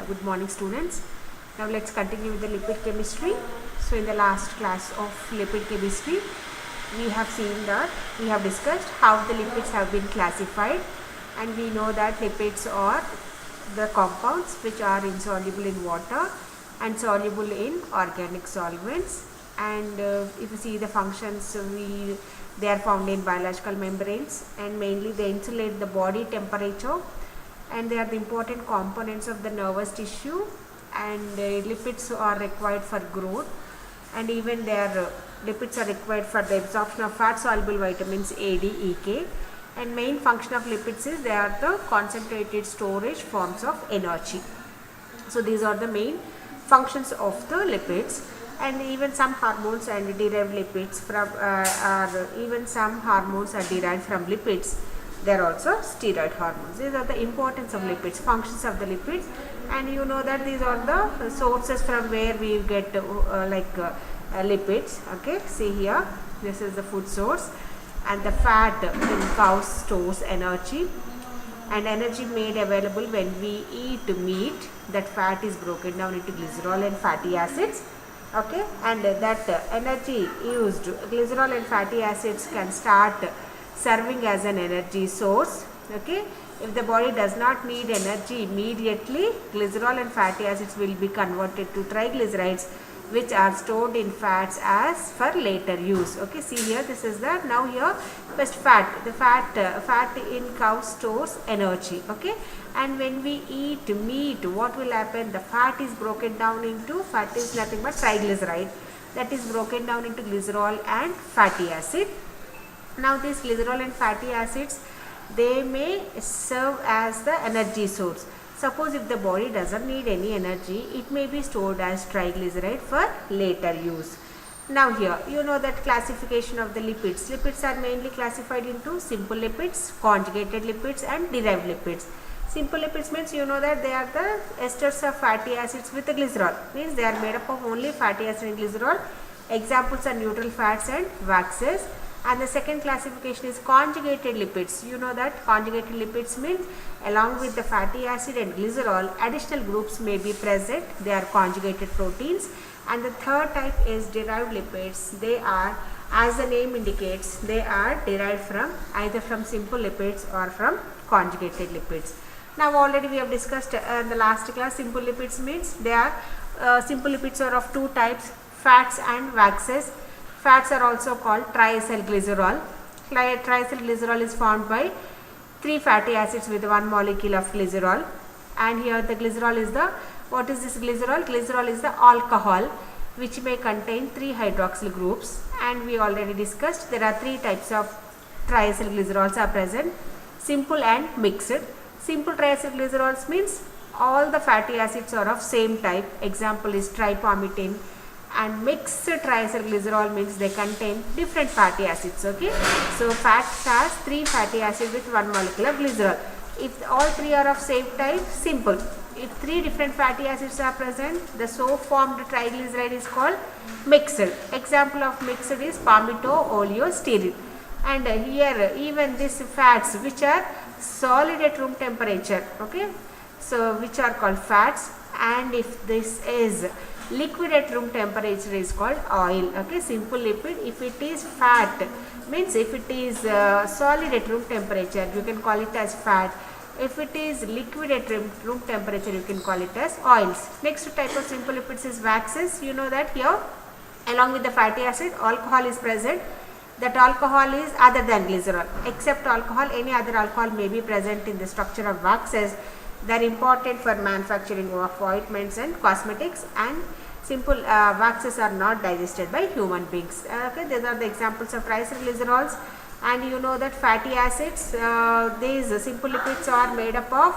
Good morning, students. Now let's continue with the lipid chemistry. So in the last class of lipid chemistry, we have seen that we have discussed how the lipids have been classified, and we know that lipids are the compounds which are insoluble in water and soluble in organic solvents. And if you see the functions, they are found in biological membranes, and mainly they insulate the body temperature, and they are the important components of the nervous tissue, and lipids are required for growth, and even their lipids are required for the absorption of fat soluble vitamins A, D, E, K. And main function of lipids is they are the concentrated storage forms of energy. So these are the main functions of the lipids. And even some hormones and derived lipids from even some hormones are derived from lipids. They are also steroid hormones. These are the importance of lipids, functions of the lipids, and you know that these are the sources from where we get lipids. Okay, see here, this is the food source, and the fat in cows stores energy, and energy made available when we eat meat. That fat is broken down into glycerol and fatty acids. Okay, and that energy used, glycerol and fatty acids can start serving as an energy source. Okay, if the body does not need energy immediately, glycerol and fatty acids will be converted to triglycerides, which are stored in fats as for later use. Okay, see here, this is the, now here first fat, the fat in cow stores energy. Okay, and when we eat meat, what will happen? The fat is broken down into, fat is nothing but triglyceride, that is broken down into glycerol and fatty acid. Now these glycerol and fatty acids, they may serve as the energy source. Suppose if the body doesn't need any energy, it may be stored as triglyceride for later use. Now here, you know that classification of the lipids. Lipids are mainly classified into simple lipids, conjugated lipids, and derived lipids. Simple lipids means you know that they are the esters of fatty acids with the glycerol. Means they are made up of only fatty acid and glycerol. Examples are neutral fats and waxes. And the second classification is conjugated lipids. You know that conjugated lipids means along with the fatty acid and glycerol, additional groups may be present. They are conjugated proteins. And the third type is derived lipids. They are, as the name indicates, they are derived from either from simple lipids or from conjugated lipids. Now already we have discussed in the last class, simple lipids means they are, simple lipids are of two types, fats and waxes. Fats are also called triacylglycerol. Triacylglycerol is formed by 3 fatty acids with 1 molecule of glycerol. And here the glycerol is the, what is this glycerol? Glycerol is the alcohol which may contain 3 hydroxyl groups. And we already discussed there are 3 types of triacylglycerols are present, simple and mixed. Simple triacylglycerols means all the fatty acids are of same type. Example is tripalmitin. And mixed triacylglycerol means they contain different fatty acids. Okay, so fat has 3 fatty acids with 1 molecule of glycerol. If all 3 are of same type, simple. If 3 different fatty acids are present, the so formed triglyceride is called mixed. Example of mixed is palmitoylestyrene. And here even these fats which are solid at room temperature, okay, so which are called fats, and if this is liquid at room temperature is called oil. Okay, simple lipid. If it is fat, means if it is solid at room temperature, you can call it as fat. If it is liquid at room temperature, you can call it as oils. Next type of simple lipids is waxes. You know that here along with the fatty acid, alcohol is present. That alcohol is other than glycerol. Except alcohol, any other alcohol may be present in the structure of waxes. They are important for manufacturing of ointments and cosmetics, and simple waxes are not digested by human beings. Okay, these are the examples of triacylglycerols. And you know that fatty acids, these simple lipids are made up of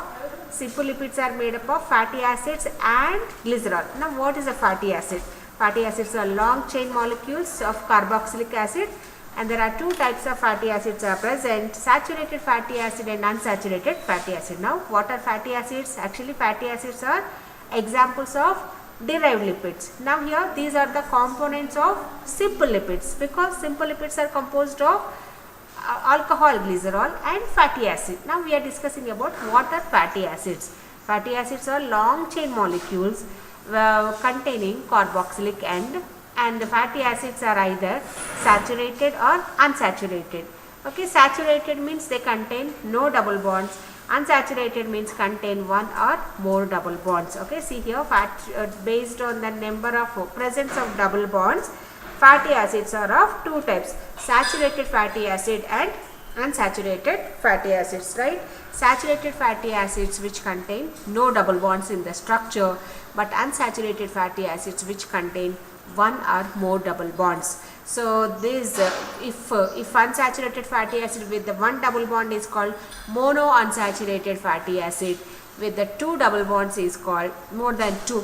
fatty acids and glycerol. Now what is a fatty acid? Fatty acids are long chain molecules of carboxylic acid. And there are 2 types of fatty acids are present, saturated fatty acid and unsaturated fatty acid. Now what are fatty acids? Actually fatty acids are examples of derived lipids. Now here these are the components of simple lipids, because simple lipids are composed of alcohol, glycerol and fatty acid. Now we are discussing about what are fatty acids. Fatty acids are long chain molecules containing carboxylic end, and the fatty acids are either saturated or unsaturated. Okay, saturated means they contain no double bonds. Unsaturated means contain one or more double bonds. Okay, see here, based on the number of presence of double bonds, fatty acids are of two types: saturated fatty acid and unsaturated fatty acids, right? Saturated fatty acids which contain no double bonds in the structure, but unsaturated fatty acids which contain one or more double bonds. So this if unsaturated fatty acid with the one double bond is called monounsaturated fatty acid, with the two double bonds is called more than two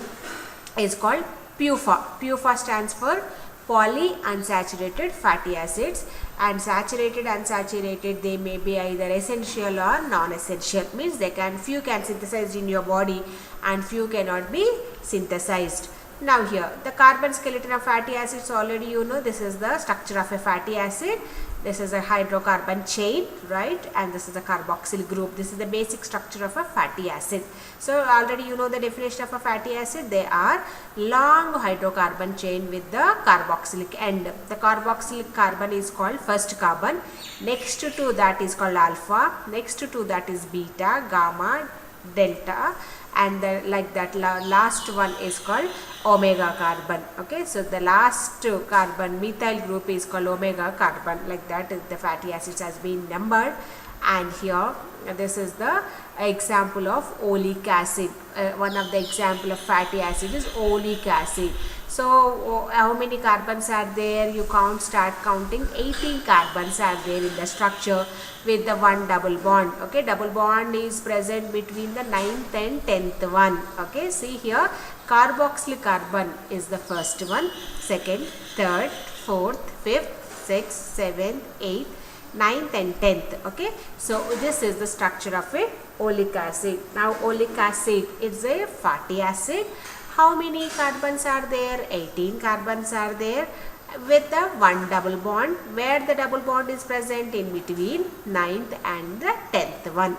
is called PUFA. PUFA stands for polyunsaturated fatty acids, and saturated unsaturated, they may be either essential or non-essential, means few can synthesize in your body and few cannot be synthesized. Now here, the carbon skeleton of fatty acids, already you know, this is the structure of a fatty acid. This is a hydrocarbon chain, right? And this is a carboxyl group. This is the basic structure of a fatty acid. So already you know the definition of a fatty acid. They are long hydrocarbon chain with the carboxylic end. The carboxylic carbon is called first carbon. Next to that is called alpha. Next to that is beta, gamma, delta, and like that last one is called omega carbon. Okay, so the last carbon methyl group is called omega carbon. Like that is the fatty acids has been numbered. And here this is the example of oleic acid. One of the example of fatty acid is oleic acid. So how many carbons are there? You start counting. 18 carbons are there in the structure with the one double bond. Okay, double bond is present between the 9th and 10th one. Okay, see here, carboxylic carbon is the first one, second, third, fourth, fifth, sixth, seventh, eighth, 9th and 10th. Okay, so this is the structure of a oleic acid. Now oleic acid is a fatty acid. How many carbons are there? 18 carbons are there with the one double bond, where the double bond is present in between 9th and the 10th one.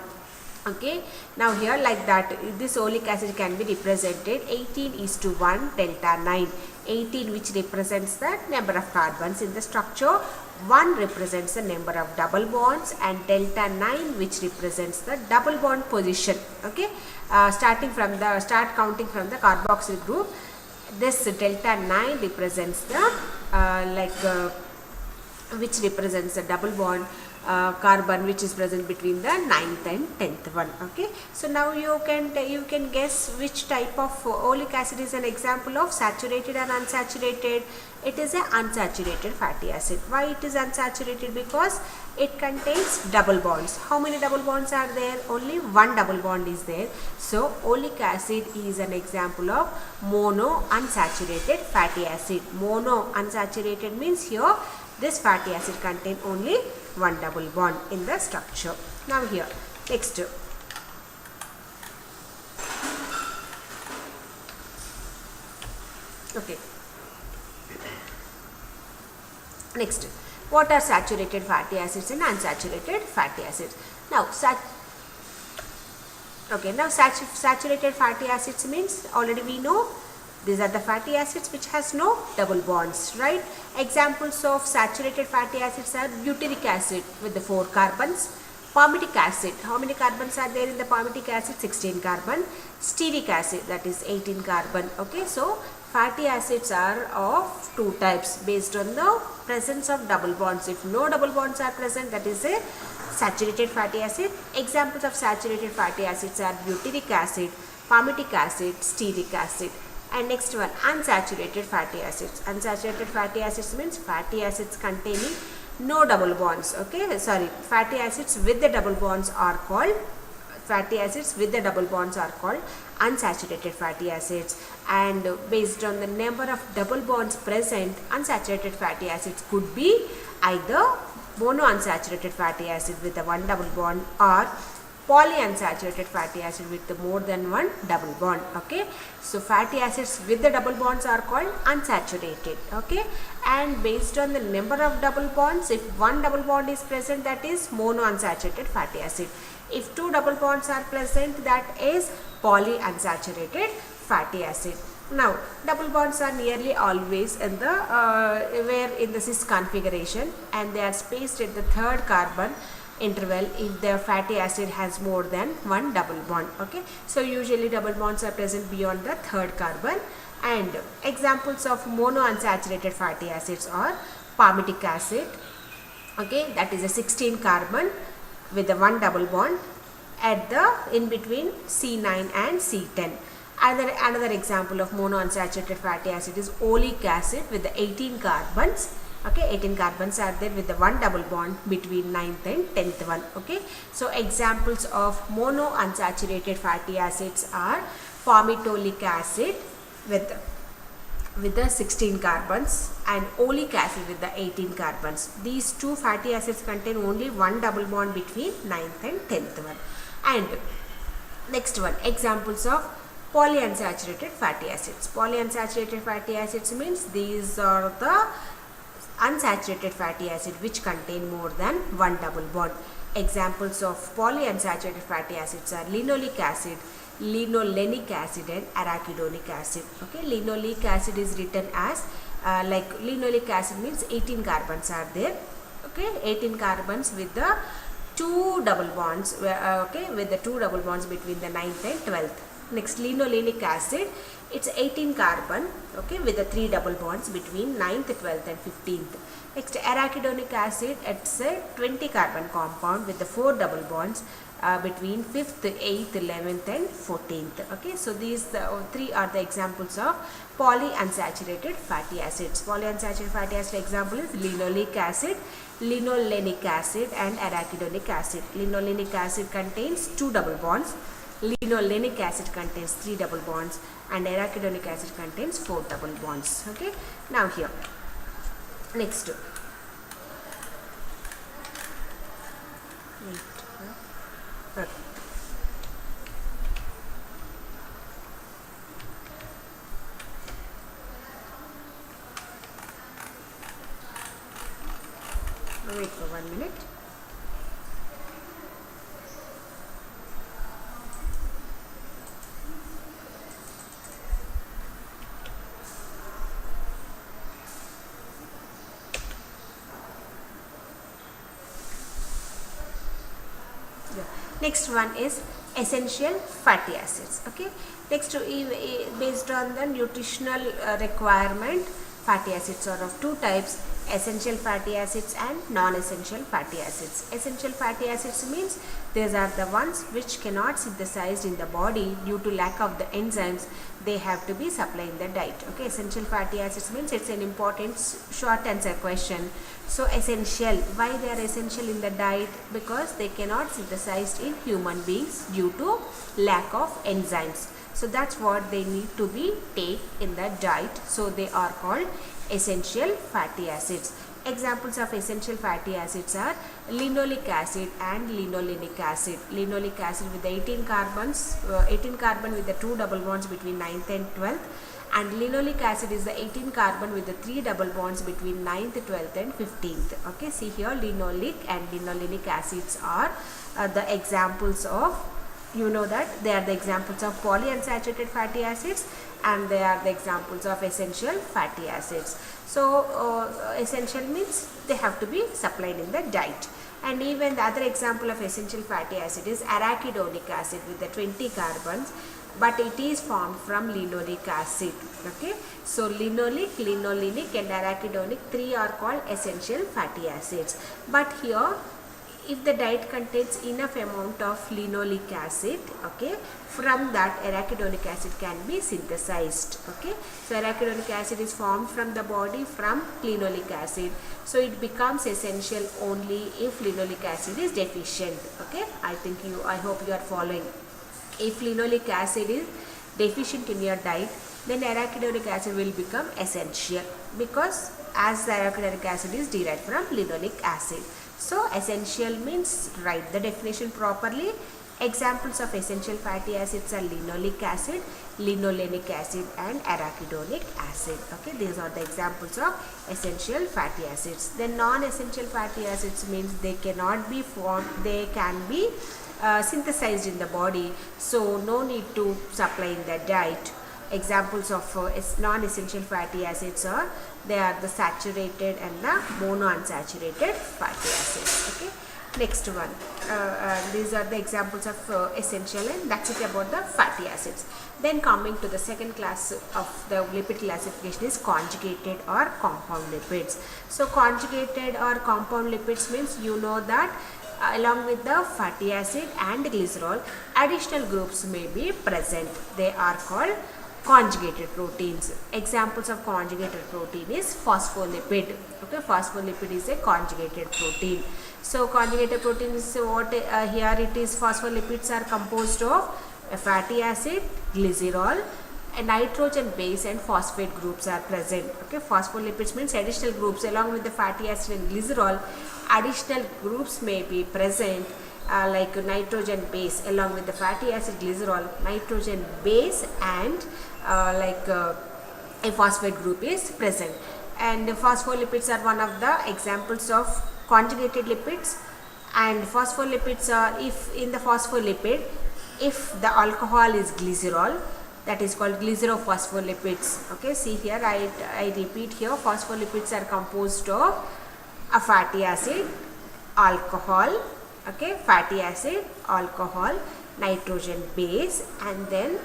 Okay, now here like that, this oleic acid can be represented 18:1 delta 9. 18 which represents the number of carbons in the structure, 1 represents the number of double bonds, and delta 9 which represents the double bond position. Okay, start counting from the carboxyl group. This delta 9 represents the which represents the double bond carbon which is present between the 9th and 10th one. Okay, so now you can guess which type of oleic acid is an example of saturated and unsaturated. It is a unsaturated fatty acid. Why it is unsaturated? Because it contains double bonds. How many double bonds are there? Only one double bond is there. So oleic acid is an example of monounsaturated fatty acid. Monounsaturated means here this fatty acid contains only one double bond in the structure. Now here, next. Okay. Next, what are saturated fatty acids and unsaturated fatty acids? Now, saturated fatty acids means already we know these are the fatty acids which has no double bonds, right? Examples of saturated fatty acids are butyric acid with the 4 carbons, palmitic acid. How many carbons are there in the palmitic acid? 16 carbon. Stearic acid, that is 18 carbon. Okay, so fatty acids are of two types based on the presence of double bonds. If no double bonds are present, that is a saturated fatty acid. Examples of saturated fatty acids are butyric acid, palmitic acid, stearic acid. And next one, unsaturated fatty acids. Unsaturated fatty acids means fatty acids containing no double bonds. Okay, sorry, fatty acids with the double bonds are called unsaturated fatty acids. And based on the number of double bonds present, unsaturated fatty acids could be either monounsaturated fatty acid with the one double bond or polyunsaturated fatty acid with the more than one double bond. Okay, so fatty acids with the double bonds are called unsaturated. Okay, and based on the number of double bonds, if one double bond is present, that is monounsaturated fatty acid. If two double bonds are present, that is polyunsaturated fatty acid. Now, double bonds are nearly always in the where in the cis configuration, and they are spaced at the third carbon interval if the fatty acid has more than one double bond. Okay, so usually double bonds are present beyond the third carbon. And examples of monounsaturated fatty acids are palmitic acid. Okay, that is a 16 carbon with the one double bond at the in between C9 and C10. Another example of monounsaturated fatty acid is oleic acid with the 18 carbons. Okay, 18 carbons are there with the one double bond between 9th and 10th one. Okay, so examples of monounsaturated fatty acids are palmitoleic acid with the 16 carbons and oleic acid with the 18 carbons. These two fatty acids contain only one double bond between 9th and 10th one. And next one, examples of polyunsaturated fatty acids. Polyunsaturated fatty acids means these are the unsaturated fatty acid which contain more than one double bond. Examples of polyunsaturated fatty acids are linoleic acid, linolenic acid and arachidonic acid. Okay, linoleic acid is written as like linoleic acid means 18 carbons are there. Okay, 18 carbons with the two double bonds. Okay, with the two double bonds between the 9th and 12th. Next, linolenic acid, it's 18 carbon, okay, with the three double bonds between 9th, 12th and 15th. Next, arachidonic acid, it's a 20 carbon compound with the four double bonds between 5th, 8th, 11th and 14th. Okay, so these three are the examples of polyunsaturated fatty acids. Polyunsaturated fatty acid example is linoleic acid, linolenic acid and arachidonic acid. Linolenic acid contains two double bonds. Linolenic acid contains three double bonds and arachidonic acid contains four double bonds. Okay, now here next okay. Wait for 1 minute. Next one is essential fatty acids. Okay, next based on the nutritional requirement, fatty acids are of two types: essential fatty acids and non-essential fatty acids. Essential fatty acids means these are the ones which cannot synthesized in the body due to lack of the enzymes. They have to be supplied in the diet. Okay, essential fatty acids means it's an important short answer question. So essential, why they are essential in the diet? Because they cannot synthesized in human beings due to lack of enzymes. So that's what they need to be take in the diet. So they are called essential fatty acids. Examples of essential fatty acids are linoleic acid and linolenic acid. Linoleic acid with 18 carbons, 18 carbon with the two double bonds between 9th and 12th, and linoleic acid is the 18 carbon with the three double bonds between 9th, 12th and 15th. Okay, see here linoleic and linolenic acids are the examples of, you know that they are the examples of polyunsaturated fatty acids and they are the examples of essential fatty acids. So essential means they have to be supplied in the diet. And even the other example of essential fatty acid is arachidonic acid with the 20 carbons, but it is formed from linoleic acid. Okay, so linoleic, linolenic and arachidonic, three are called essential fatty acids. But here, if the diet contains enough amount of linoleic acid, okay, from that arachidonic acid can be synthesized. Okay, so arachidonic acid is formed from the body from linoleic acid, so it becomes essential only if linoleic acid is deficient. Okay, I hope you are following. If linoleic acid is deficient in your diet, then arachidonic acid will become essential, because as the arachidonic acid is derived from linoleic acid. So essential means write the definition properly. Examples of essential fatty acids are linoleic acid, linolenic acid and arachidonic acid. Okay, these are the examples of essential fatty acids. Then non-essential fatty acids means they cannot be formed, they can be synthesized in the body, so no need to supply in the diet. Examples of non-essential fatty acids are, they are the saturated and the monounsaturated fatty acids. Okay. Next one, these are the examples of essential, and that's it about the fatty acids. Then coming to the second class of the lipid classification is conjugated or compound lipids. So conjugated or compound lipids means, you know that along with the fatty acid and glycerol, additional groups may be present. They are called conjugated proteins. Examples of conjugated protein is phospholipid. Okay, phospholipid is a conjugated protein. So conjugated protein is what here it is. Phospholipids are composed of a fatty acid, glycerol, a nitrogen base and phosphate groups are present. Okay, phospholipids means additional groups along with the fatty acid and glycerol. Additional groups may be present like nitrogen base along with the fatty acid, glycerol, nitrogen base, and a phosphate group is present. And phospholipids are one of the examples of conjugated lipids. And phospholipids are, if in the phospholipid, if the alcohol is glycerol, that is called glycerophospholipids. Okay, see here, I repeat here, phospholipids are composed of a fatty acid, alcohol, okay, fatty acid, alcohol, nitrogen base, and then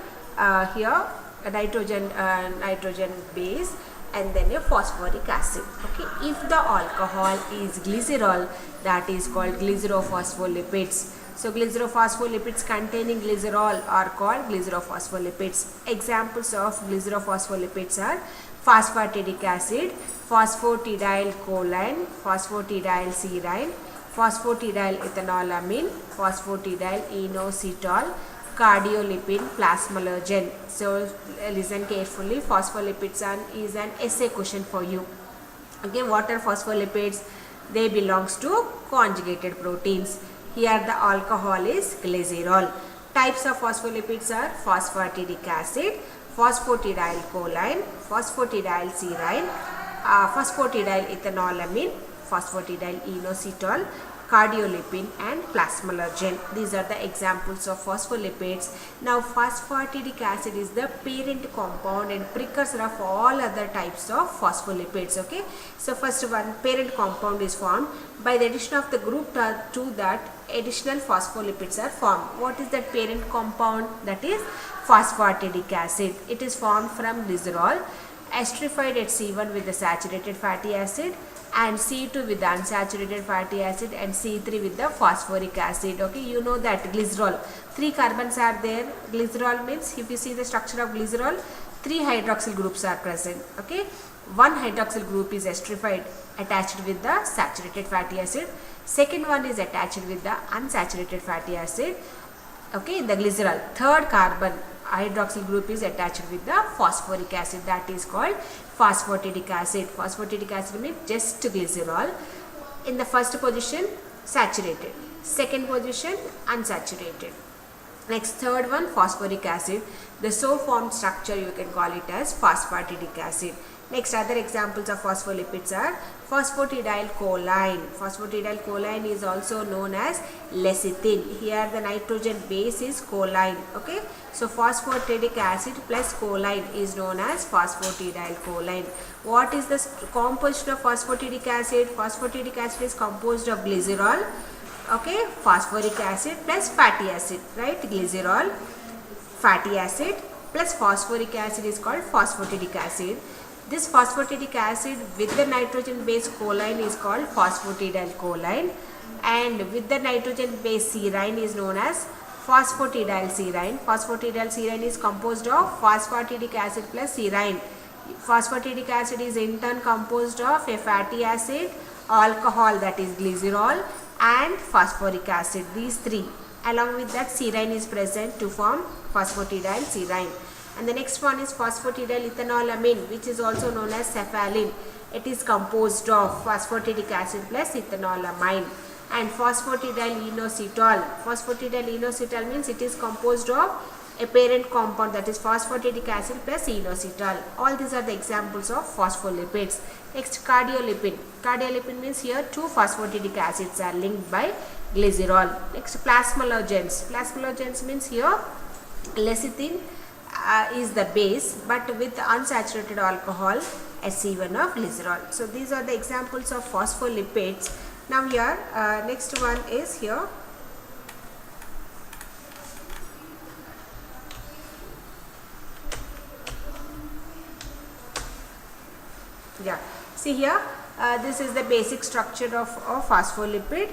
here a nitrogen base, and then a phosphoric acid. Okay, if the alcohol is glycerol, that is called glycerophospholipids. So glycerophospholipids containing glycerol are called glycerophospholipids. Examples of glycerophospholipids are phosphatidic acid, phosphatidylcholine, phosphatidylserine, phosphatidylethanolamine, phosphatidylinositol, cardiolipin, plasmalogen. So listen carefully. Phospholipids is an essay question for you. Okay, what are phospholipids? They belongs to conjugated proteins. Here the alcohol is glycerol. Types of phospholipids are phosphatidic acid, phosphatidylcholine, phosphatidylserine, phosphatidylethanolamine, phosphatidylinositol, cardiolipin, and plasmalogen. These are the examples of phospholipids. Now phosphatidic acid is the parent compound and precursor of all other types of phospholipids. Okay, so first one, parent compound is formed by the addition of the group to that additional phospholipids are formed. What is that parent compound? That is phosphatidic acid. It is formed from glycerol, esterified at C1 with the saturated fatty acid, and C2 with the unsaturated fatty acid, and C3 with the phosphoric acid. Okay, you know that glycerol, 3 carbons are there. Glycerol means, if you see the structure of glycerol, 3 hydroxyl groups are present. Okay, 1 hydroxyl group is esterified, attached with the saturated fatty acid. Second one is attached with the unsaturated fatty acid. Okay, in the glycerol, 3rd carbon hydroxyl group is attached with the phosphoric acid, that is called phosphatidic acid. Phosphatidic acid means just glycerol. In the first position saturated, second position unsaturated. Next, third one phosphoric acid. The so formed structure you can call it as phosphatidic acid. Next, other examples of phospholipids are phosphatidylcholine. Phosphatidylcholine is also known as lecithin. Here the nitrogen base is choline. Okay, so phosphatidic acid plus choline is known as phosphatidylcholine. What is the composition of phosphatidic acid? Phosphatidic acid is composed of glycerol, okay, phosphoric acid plus fatty acid, right? Glycerol, fatty acid plus phosphoric acid is called phosphatidic acid. This phosphatidic acid with the nitrogen base choline is called phosphatidylcholine, and with the nitrogen base serine is known as phosphatidylserine. Phosphatidylserine is composed of phosphatidic acid plus serine. Phosphatidic acid is in turn composed of a fatty acid, alcohol, that is glycerol, and phosphoric acid. These three, along with that serine is present to form phosphatidylserine. And the next one is phosphatidylethanolamine, which is also known as cephalin. It is composed of phosphatidic acid plus ethanolamine. And phosphatidylinositol. Phosphatidylinositol means it is composed of a parent compound, that is phosphatidic acid plus inositol. All these are the examples of phospholipids. Next, cardiolipin. Cardiolipin means here two phosphatidic acids are linked by glycerol. Next, plasmalogens. Plasmalogens means here lecithin is the base, but with unsaturated alcohol SC1 of glycerol. So these are the examples of phospholipids. Now here next one is here see here this is the basic structure of a phospholipid.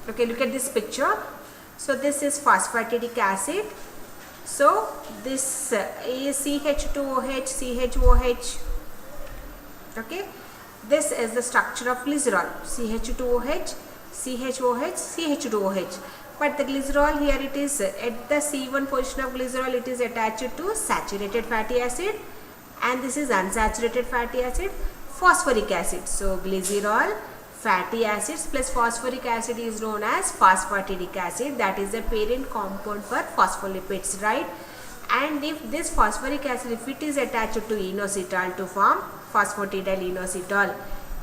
Okay, look at this picture. So this is phosphatidic acid. So this is CH2OH, CHOH. Okay, this is the structure of glycerol. CH2OH, CHOH, CH2OH. But the glycerol here, it is at the C1 position of glycerol, it is attached to saturated fatty acid, and this is unsaturated fatty acid, phosphoric acid. So glycerol, fatty acids plus phosphoric acid is known as phosphatidic acid. That is the parent compound for phospholipids, right? And if this phosphoric acid, if it is attached to inositol to form phosphatidyl inositol,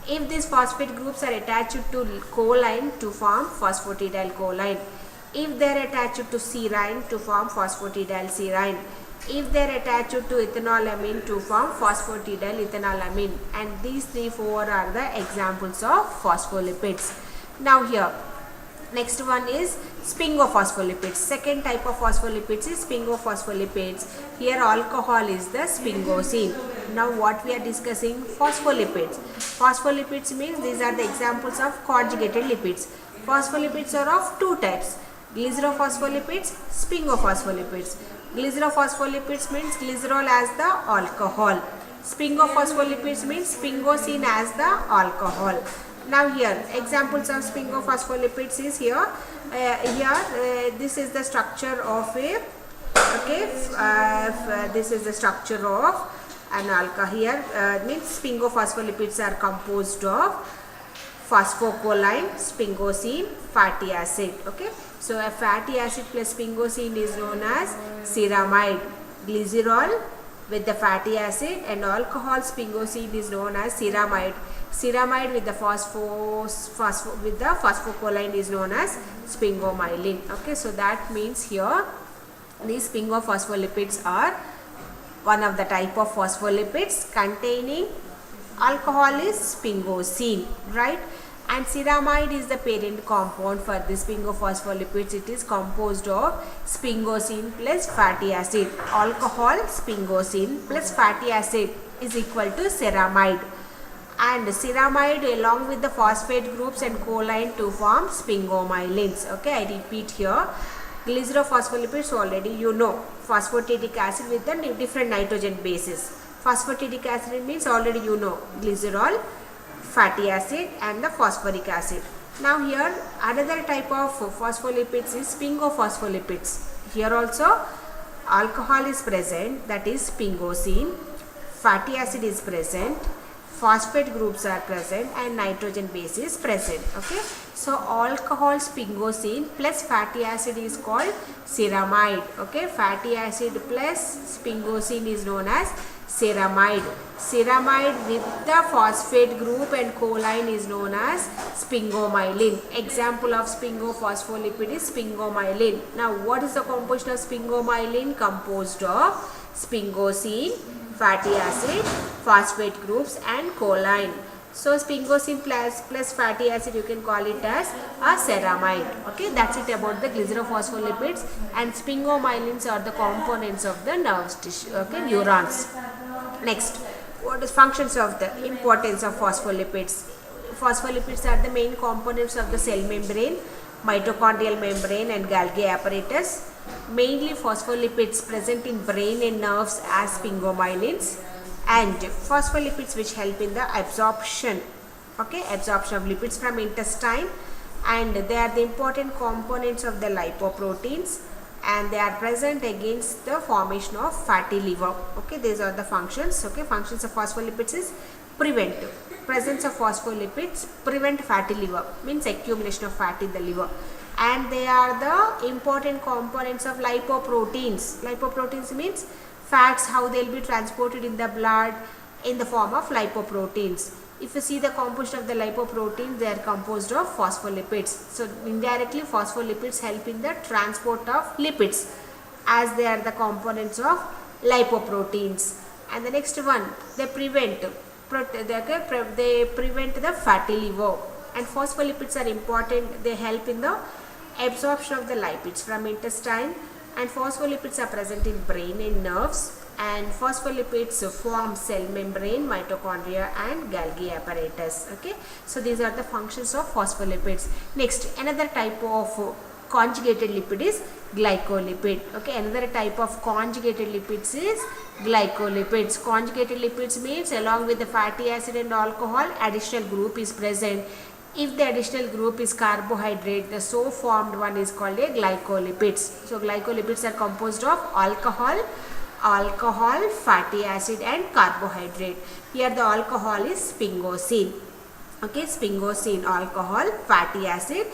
if these phosphate groups are attached to choline to form phosphatidyl choline, if they are attached to serine to form phosphatidyl serine, if they are attached to ethanolamine to form phosphatidyl ethanolamine, and these 3-4 are the examples of phospholipids. Now here next one is sphingophospholipid. Second type of phospholipids is sphingophospholipid. Here alcohol is the sphingosine. Now what we are discussing, phospholipids. Phospholipids means these are the examples of conjugated lipids. Phospholipids are of two types, glycerophospholipids, sphingophospholipid. Glycerophospholipids means glycerol as the alcohol. Sphingophospholipid means sphingosine as the alcohol. Now here examples of sphingophospholipid is here. This is the structure of a this is the structure of an alcohol. Here means sphingophospholipid are composed of phosphocholine, sphingosine, fatty acid. Okay, so a fatty acid plus sphingosine is known as ceramide. Glycerol with the fatty acid and alcohol sphingosine is known as ceramide. Ceramide with the phosphocholine is known as sphingomyelin. Okay, so that means here these sphingophospholipid are one of the type of phospholipids containing alcohol is sphingosine, right? And ceramide is the parent compound for this sphingophospholipid. It is composed of sphingosine plus fatty acid. Alcohol sphingosine plus fatty acid is equal to ceramide. And ceramide along with the phosphate groups and choline to form sphingomyelins. Okay, I repeat here. Glycerophospholipids already you know. Phosphatidic acid with the different nitrogen bases. Phosphatidic acid means already you know, glycerol, fatty acid and the phosphoric acid. Now here another type of phospholipids is sphingophospholipid. Here also alcohol is present, that is sphingosine, fatty acid is present, phosphate groups are present and nitrogen base is present. Okay, so alcohol sphingosine plus fatty acid is called ceramide. Okay, fatty acid plus sphingosine is known as ceramide. Ceramide with the phosphate group and choline is known as sphingomyelin. Example of sphingophospholipid is sphingomyelin. Now what is the composition of sphingomyelin? Composed of sphingosine, fatty acid, phosphate groups and choline. So sphingosine plus fatty acid, you can call it as a ceramide. Okay, that's it about the glycerophospholipids. And sphingomyelins are the components of the nerve tissue, okay, neurons. Next, what is functions of the importance of phospholipids? Phospholipids are the main components of the cell membrane, mitochondrial membrane and Golgi apparatus. Mainly phospholipids present in brain and nerves as sphingomyelins, and phospholipids which help in the absorption, okay, absorption of lipids from intestine, and they are the important components of the lipoproteins, and they are present against the formation of fatty liver. Okay, these are the functions. Okay, functions of phospholipids is prevent presence of phospholipids, prevent fatty liver, means accumulation of fat in the liver. And they are the important components of lipoproteins. Lipoproteins means fats, how they will be transported in the blood, in the form of lipoproteins. If you see the composition of the lipoproteins, they are composed of phospholipids. So indirectly phospholipids help in the transport of lipids, as they are the components of lipoproteins. And the next one, they prevent the fatty liver. And phospholipids are important. They help in the absorption of the lipids from intestine, and phospholipids are present in brain and nerves. And phospholipids form cell membrane, mitochondria and Golgi apparatus. Okay, so these are the functions of phospholipids. Next, another type of conjugated lipid is glycolipid. Okay, another type of conjugated lipids is glycolipids. Conjugated lipids means along with the fatty acid and alcohol, additional group is present. If the additional group is carbohydrate, the so formed one is called a glycolipids. So glycolipids are composed of alcohol, fatty acid and carbohydrate. Here the alcohol is sphingosine. Okay, sphingosine, alcohol, fatty acid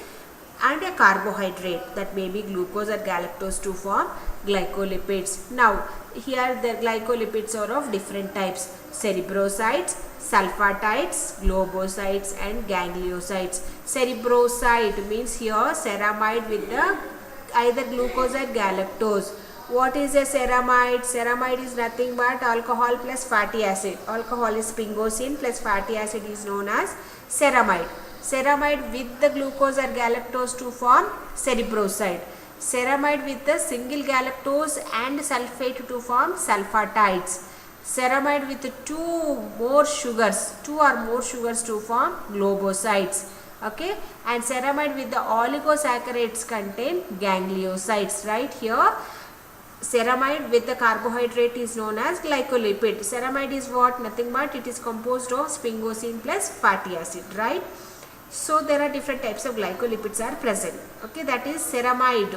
and a carbohydrate, that may be glucose or galactose, to form glycolipids. Now here the glycolipids are of different types: cerebrosides, sulfatides, globosides and gangliosides. Cerebroside means here ceramide with the either glucose or galactose. What is a ceramide? Ceramide is nothing but alcohol plus fatty acid. Alcohol is sphingosine plus fatty acid is known as ceramide. Ceramide with the glucose or galactose to form cerebroside. Ceramide with the single galactose and sulfate to form sulfatides. Ceramide with two or more sugars to form globosides. Okay, and ceramide with the oligosaccharides contain gangliosides. Right here, ceramide with the carbohydrate is known as glycolipid. Ceramide is what? Nothing but it is composed of sphingosine plus fatty acid, right? So there are different types of glycolipids are present. Okay, that is ceramide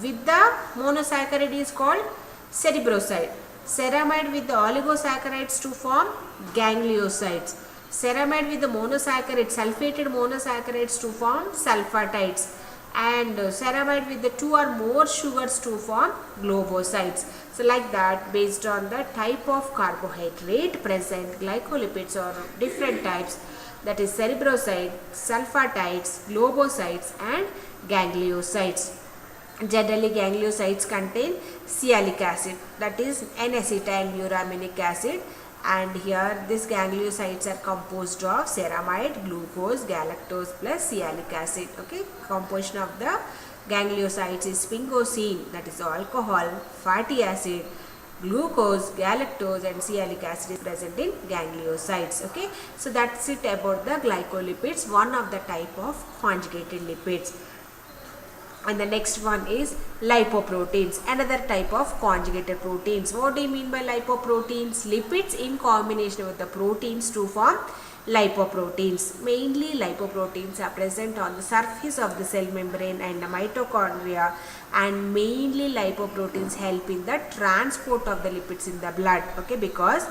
with the monosaccharide is called cerebroside. Ceramide with the oligosaccharides to form gangliosides. Ceramide with the monosaccharide, sulfated monosaccharides to form sulfatides. And ceramide with the two or more sugars to form globosides. So like that, based on the type of carbohydrate present, glycolipids are different types, that is cerebroside, sulfatides, globosides and gangliosides. Generally gangliosides contain sialic acid, that is N-acetylgluraminic acid, and here these gangliosides are composed of ceramide, glucose, galactose plus sialic acid. Okay, composition of the gangliosides is sphingosine, that is alcohol, fatty acid, glucose, galactose and sialic acid is present in gangliosides. Okay, so that's it about the glycolipids, one of the type of conjugated lipids. And the next one is lipoproteins, another type of conjugated proteins. What do you mean by lipoproteins? Lipids in combination with the proteins to form lipoproteins. Mainly lipoproteins are present on the surface of the cell membrane and the mitochondria, and mainly lipoproteins help in the transport of the lipids in the blood. Okay, because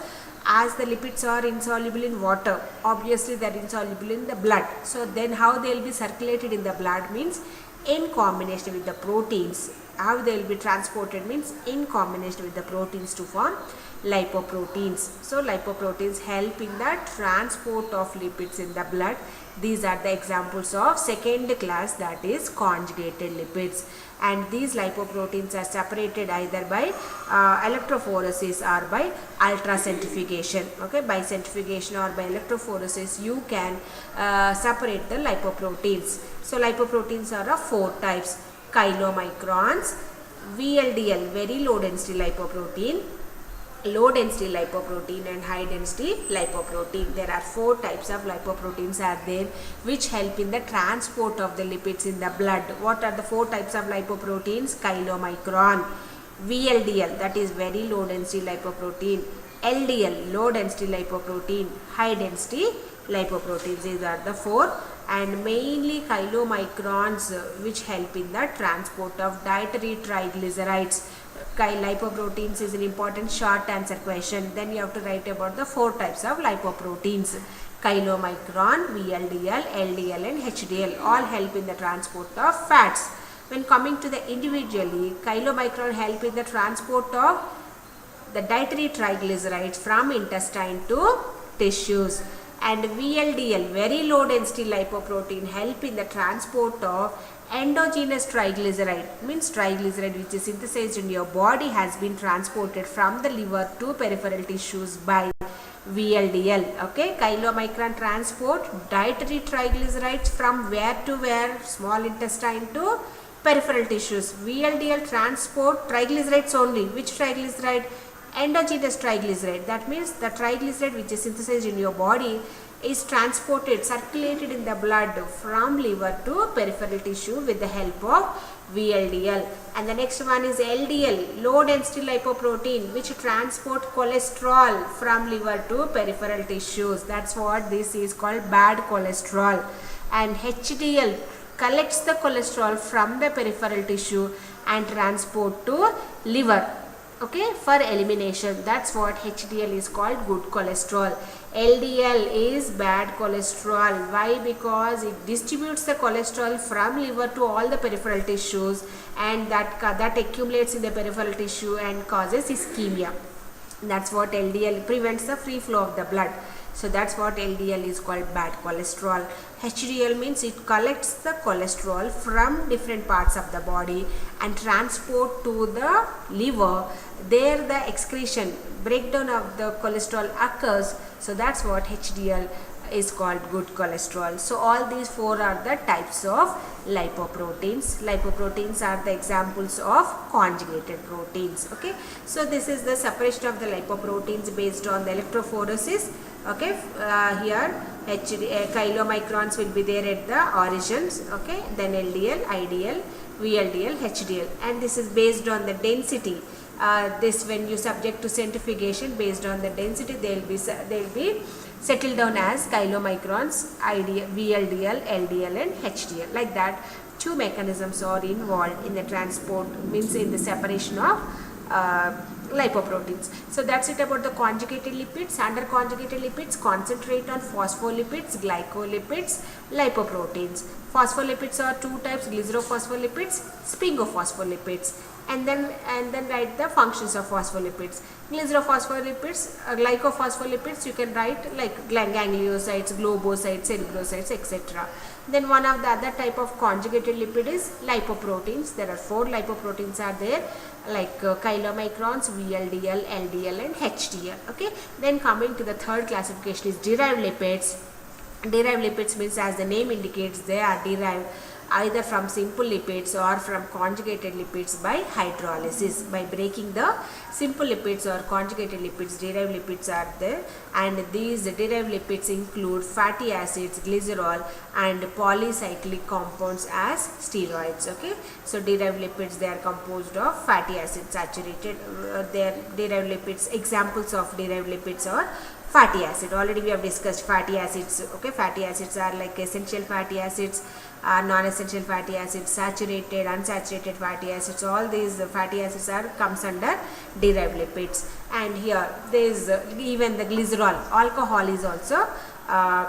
as the lipids are insoluble in water, obviously they are insoluble in the blood. So then how they will be circulated in the blood means in combination with the proteins. How they will be transported means in combination with the proteins to form lipoproteins. So lipoproteins help in the transport of lipids in the blood. These are the examples of second class, that is conjugated lipids. And these lipoproteins are separated either by electrophoresis or by ultracentrifugation. Okay, by centrifugation or by electrophoresis you can separate the lipoproteins. So lipoproteins are of four types: chylomicrons, VLDL, very low density lipoprotein, low density lipoprotein and high density lipoprotein. There are four types of lipoproteins are there which help in the transport of the lipids in the blood. What are the four types of lipoproteins? Chylomicron, VLDL, that is very low density lipoprotein, LDL, low density lipoprotein, high density lipoproteins. These are the four, and mainly chylomicrons which help in the transport of dietary triglycerides. Lipoproteins is an important short answer question. Then you have to write about the four types of lipoproteins: chylomicron, VLDL, LDL and HDL. All help in the transport of fats. When coming to the individually, chylomicron help in the transport of the dietary triglycerides from intestine to tissues. And VLDL, very low density lipoprotein, help in the transport of endogenous triglyceride, means triglyceride which is synthesized in your body has been transported from the liver to peripheral tissues by VLDL. Okay, chylomicron transport dietary triglycerides from where to where? Small intestine to peripheral tissues. VLDL transport triglycerides only. Which triglyceride? Endogenous triglyceride. That means the triglyceride which is synthesized in your body is transported, circulated in the blood from liver to peripheral tissue with the help of VLDL. And the next one is LDL, low density lipoprotein, which transport cholesterol from liver to peripheral tissues. That's what this is called, bad cholesterol. And HDL collects the cholesterol from the peripheral tissue and transport to liver, okay, for elimination. That's what HDL is called, good cholesterol. LDL is bad cholesterol. Why? Because it distributes the cholesterol from liver to all the peripheral tissues, and that accumulates in the peripheral tissue and causes ischemia. That's what LDL prevents the free flow of the blood. So that's what LDL is called, bad cholesterol. HDL means it collects the cholesterol from different parts of the body and transport to the liver. There the excretion, breakdown of the cholesterol occurs. So that's what HDL is called, good cholesterol. So all these four are the types of lipoproteins. Lipoproteins are the examples of conjugated proteins. Okay, so this is the separation of the lipoproteins based on the electrophoresis. Okay, here chylomicrons will be there at the origins. Okay, then LDL, IDL, VLDL, HDL, and this is based on the density. This, when you subject to centrifugation, based on the density, they will be settled down as chylomicrons, VLDL, LDL and HDL. Like that, two mechanisms are involved in the transport, means in the separation of lipoproteins. So that's it about the conjugated lipids. Under conjugated lipids, concentrate on phospholipids, glycolipids, lipoproteins. Phospholipids are two types, glycerophospholipids, sphingophospholipids. And then write the functions of phospholipids. Glycerophospholipids, glycophospholipids, you can write like gangliosides, globocytes, cerebrocytes, etc. Then one of the other type of conjugated lipid is lipoproteins. There are 4 lipoproteins are there, like chylomicrons, VLDL, LDL and HDL. Okay. Then coming to the third classification is derived lipids. Derived lipids means, as the name indicates, they are derived either from simple lipids or from conjugated lipids by hydrolysis. By breaking the simple lipids or conjugated lipids, derived lipids are there, and these derived lipids include fatty acids, glycerol and polycyclic compounds as steroids. Okay, so derived lipids, they are composed of fatty acids, saturated, their derived lipids, examples of derived lipids are fatty acid. Already we have discussed fatty acids. Okay, fatty acids are like essential fatty acids, non-essential fatty acids, saturated, unsaturated fatty acids. All these fatty acids comes under derived lipids. And here there is even the glycerol, alcohol is also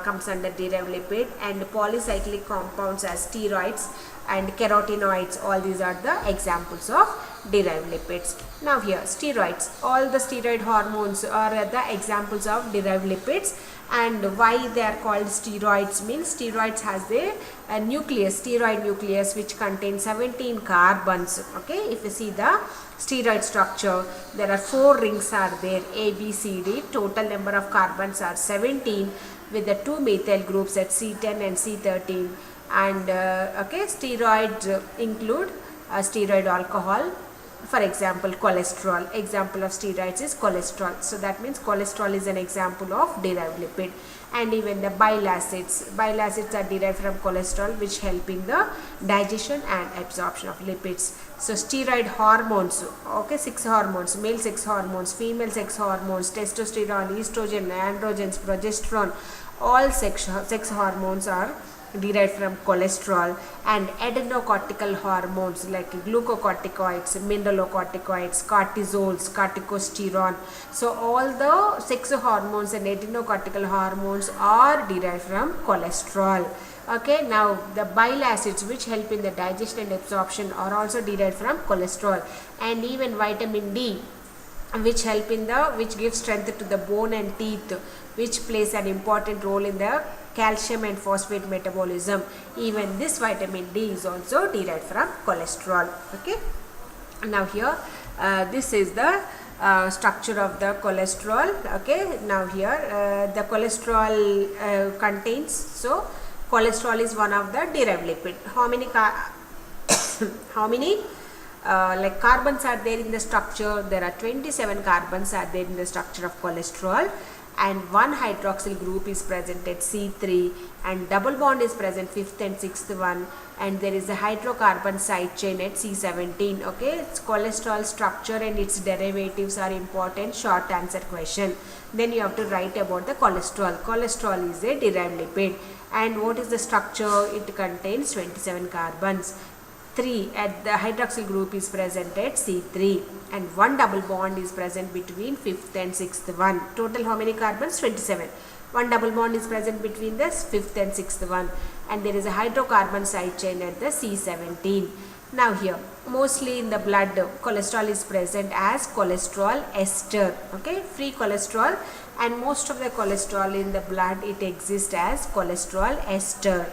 comes under derived lipid, and polycyclic compounds as steroids and carotenoids. All these are the examples of derived lipids. Now here steroids, all the steroid hormones are the examples of derived lipids. And why they are called steroids means, steroids has a nucleus, steroid nucleus, which contains 17 carbons. Okay, if you see the steroid structure, there are 4 rings are there, A, B, C, D. Total number of carbons are 17 with the 2 methyl groups at C10 and C13. And okay, steroids include steroid alcohol. For example, cholesterol. Example of steroids is cholesterol. So that means cholesterol is an example of derived lipid. And even the bile acids. Bile acids are derived from cholesterol, which help in the digestion and absorption of lipids. So steroid hormones, okay, 6 hormones, male sex hormones, female sex hormones, testosterone, estrogen, androgens, progesterone, all sex hormones are derived from cholesterol. And adrenocortical hormones like glucocorticoids, mineralocorticoids, cortisols, corticosterone. So all the sex hormones and adrenocortical hormones are derived from cholesterol. Okay, now the bile acids, which help in the digestion and absorption, are also derived from cholesterol. And even vitamin D, which gives strength to the bone and teeth, which plays an important role in the calcium and phosphate metabolism. Even this vitamin D is also derived from cholesterol. Okay, now here this is the structure of the cholesterol. Okay, now here the cholesterol contains, so cholesterol is one of the derived lipid. How many like carbons are there in the structure? There are 27 carbons are there in the structure of cholesterol, and one hydroxyl group is present at C3, and double bond is present 5th and 6th one, and there is a hydrocarbon side chain at C17. Okay, it's cholesterol structure and its derivatives are important short answer question. Then you have to write about the cholesterol. Cholesterol is a derived lipid, and what is the structure? It contains 27 carbons. 3 at the hydroxyl group is present at C3, and one double bond is present between 5th and 6th one. Total how many carbons? 27. One double bond is present between the 5th and 6th one, and there is a hydrocarbon side chain at the C17. Now here mostly in the blood cholesterol is present as cholesterol ester. Okay, free cholesterol, and most of the cholesterol in the blood it exists as cholesterol ester.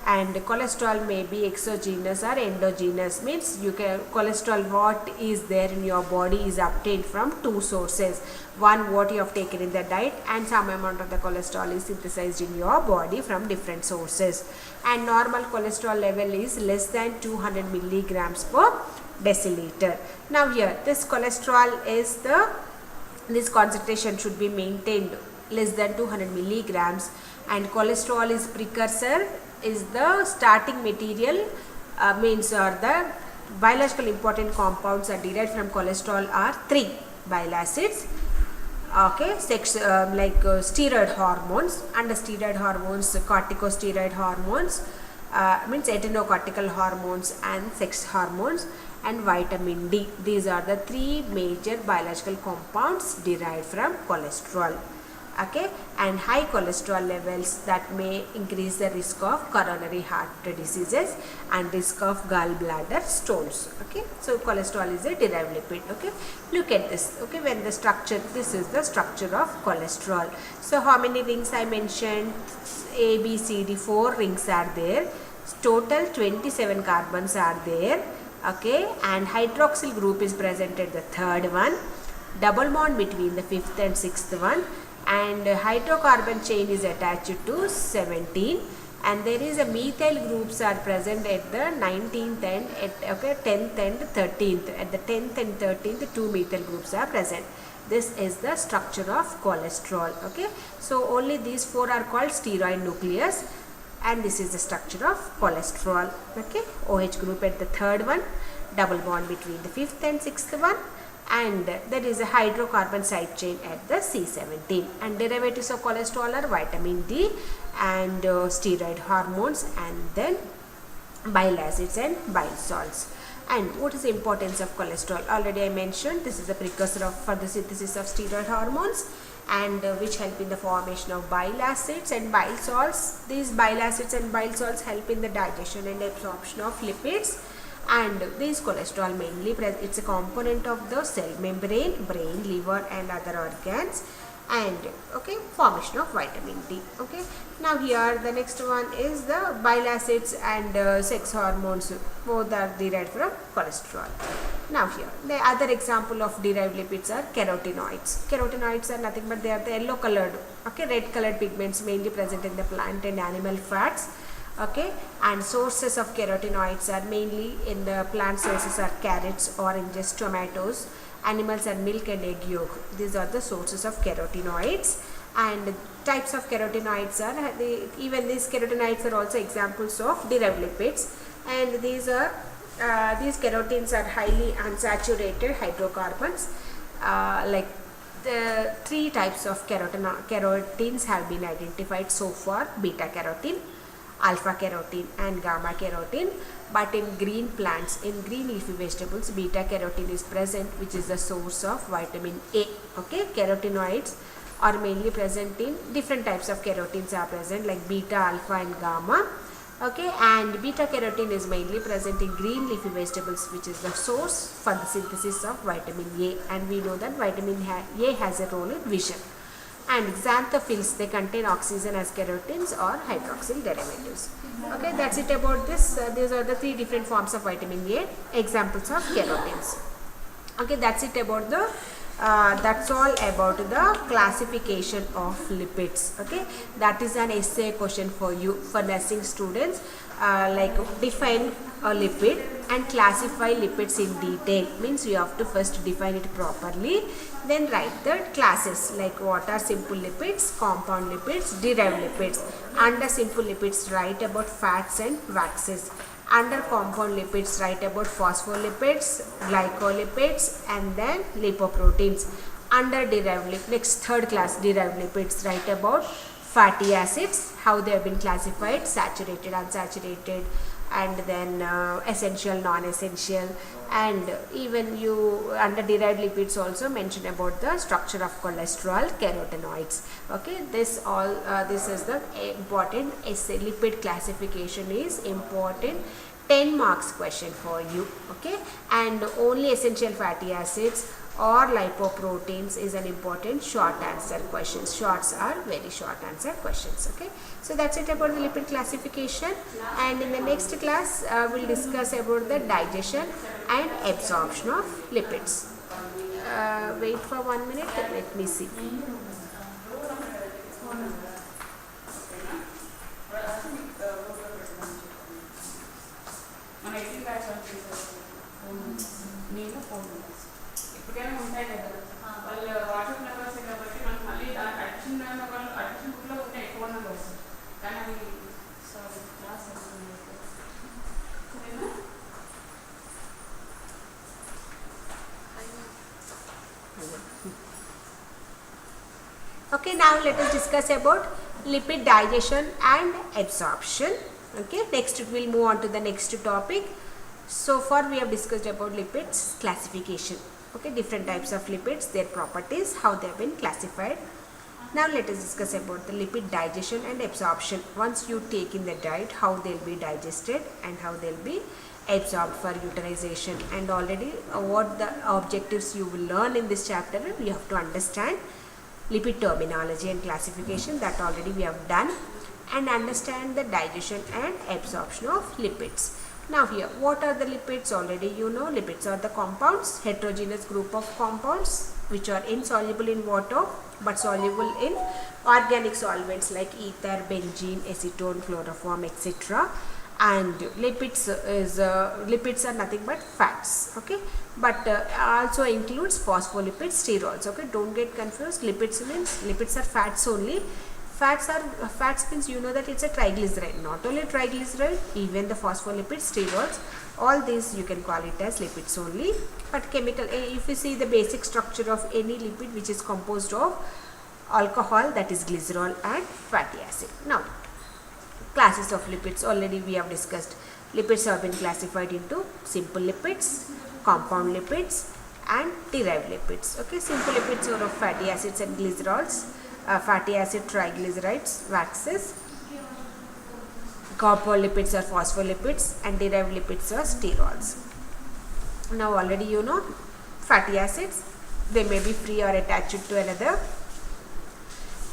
And cholesterol may be exogenous or endogenous, means you can cholesterol what is there in your body is obtained from two sources. One, what you have taken in the diet, and some amount of the cholesterol is synthesized in your body from different sources. And normal cholesterol level is less than 200 milligrams per deciliter. Now here this cholesterol is this concentration should be maintained less than 200 milligrams, and cholesterol is precursor, is the starting material, means or the biological important compounds are derived from cholesterol are 3 bile acids. Okay, steroid hormones, and the steroid hormones, corticosteroid hormones, means adrenocortical hormones and sex hormones, and vitamin D. These are the 3 major biological compounds derived from cholesterol. Okay, and high cholesterol levels that may increase the risk of coronary heart diseases and risk of gallbladder stones. Okay, so cholesterol is a derived lipid. Okay, look at this. Okay, when the structure, this is the structure of cholesterol. So how many rings I mentioned? A, B, C, D, 4 rings are there. Total 27 carbons are there. Okay, and hydroxyl group is present at the 3rd one. Double bond between the 5th and 6th one, and hydrocarbon chain is attached to 17, and there is a methyl groups are present at the 19th and 10th and 13th. At the 10th and 13th 2 methyl groups are present. This is the structure of cholesterol. Okay, so only these 4 are called steroid nucleus, and this is the structure of cholesterol. Okay, OH group at the 3rd one, double bond between the 5th and 6th one, and there is a hydrocarbon side chain at the C17. And derivatives of cholesterol are vitamin D and steroid hormones, and then bile acids and bile salts. And what is the importance of cholesterol? Already I mentioned this is a precursor for the synthesis of steroid hormones, and which help in the formation of bile acids and bile salts. These bile acids and bile salts help in the digestion and absorption of lipids. And this cholesterol mainly it's a component of the cell membrane, brain, liver and other organs, and okay, formation of vitamin D. Okay, now here the next one is the bile acids and sex hormones, both are derived from cholesterol. Now here the other example of derived lipids are carotenoids. Carotenoids are nothing but they are the yellow colored, okay, red colored pigments mainly present in the plant and animal fats. Okay, and sources of carotenoids are mainly in the plant sources are carrots, oranges, tomatoes. Animals are milk and egg yolk. These are the sources of carotenoids. And types of carotenoids are even these carotenoids are also examples of derived lipids. And these carotenes are highly unsaturated hydrocarbons. Like the 3 types of carotenes have been identified so far: beta carotene, alpha carotene and gamma carotene. But in green plants, in green leafy vegetables, beta carotene is present, which is the source of vitamin A. Okay, carotenoids are mainly present in different types of carotenes are present, like beta, alpha and gamma. Okay, and beta carotene is mainly present in green leafy vegetables, which is the source for the synthesis of vitamin A, and we know that vitamin A has a role in vision. And xanthophylls, they contain oxygen as carotenes or hydroxyl derivatives. Okay, that's it about this. These are the 3 different forms of vitamin A, examples of carotenes. Okay, that's it about the that's all about the classification of lipids. Okay, that is an essay question for you, for nursing students, like define a lipid and classify lipids in detail. Means you have to first define it properly, then write the classes like what are simple lipids, compound lipids, derived lipids. Under simple lipids, write about fats and waxes. Under compound lipids, write about phospholipids, glycolipids, and then lipoproteins. Under derived lipids, next third class derived lipids, write about fatty acids, how they have been classified, saturated, unsaturated, and then essential, non-essential, and even you under derived lipids also mention about the structure of cholesterol, carotenoids. Okay, this all this is the important essay. Lipid classification is important, 10 marks question for you. Okay, and only essential fatty acids or lipoproteins is an important short answer question. Shorts are very short answer questions. Okay, so that's it about the lipid classification, and in the next class we'll discuss about the digestion and absorption of lipids. Wait for 1 minute, let me see. ఇప్పటికైనా ఉంటాయి కదా వాళ్ళు water flowers కాబట్టి మనకు మళ్ళీ addition addition బుక్లో ఉంటే ఎక్కువ నెంబర్స్ కానీ అవి sorry class Okay, now let us discuss about lipid digestion and absorption. Okay, next we'll move on to the next topic. So far we have discussed about lipids classification. Okay, different types of lipids, their properties, how they have been classified. Now let us discuss about the lipid digestion and absorption. Once you take in the diet, how they'll be digested and how they'll be absorbed for utilization, and already what the objectives you will learn in this chapter, you have to understand lipid terminology and classification, that already we have done, and understand the digestion and absorption of lipids. Now here, what are the lipids? Already you know, lipids are the compounds, heterogeneous group of compounds which are insoluble in water but soluble in organic solvents like ether, benzene, acetone, chloroform, etc. And lipids are nothing but fats. Okay, but also includes phospholipids, sterols. Okay, don't get confused. Lipids means lipids are fats only. Fats means you know that it's a triglyceride. Not only triglyceride, even the phospholipids, sterols, all these you can call it as lipids only. But chemical, if you see the basic structure of any lipid which is composed of alcohol, that is glycerol and fatty acid. Now, classes of lipids already we have discussed. Lipids have been classified into simple lipids, compound lipids, and derived lipids. Okay, simple lipids are of fatty acids and glycerols. Fatty acid, triglycerides, waxes. Compound lipids are phospholipids, and derived lipids are sterols. Now already you know fatty acids, they may be free or attached to another,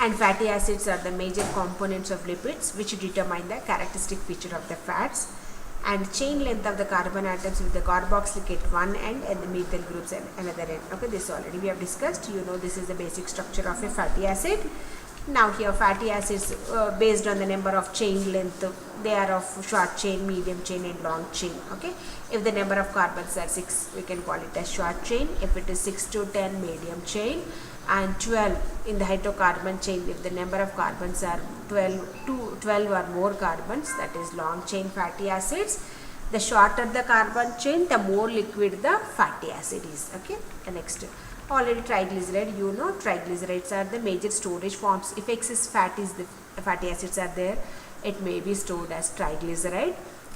and fatty acids are the major components of lipids which determine the characteristic feature of the fats, and chain length of the carbon atoms with the carboxylic at one end and the methyl groups at another end. Okay, this already we have discussed. You know this is the basic structure of a fatty acid. Now here fatty acids based on the number of chain length, they are of short chain, medium chain and long chain. Okay, if the number of carbons are 6, we can call it as short chain. If it is 6 to 10, medium chain, and 12 in the hydrocarbon chain, if the number of carbons are 12 or more carbons, that is long chain fatty acids. The shorter the carbon chain, the more liquid the fatty acid is. Okay, the next, already triglyceride, you know triglycerides are the major storage forms. If excess fatty acids are there, it may be stored as triglyceride,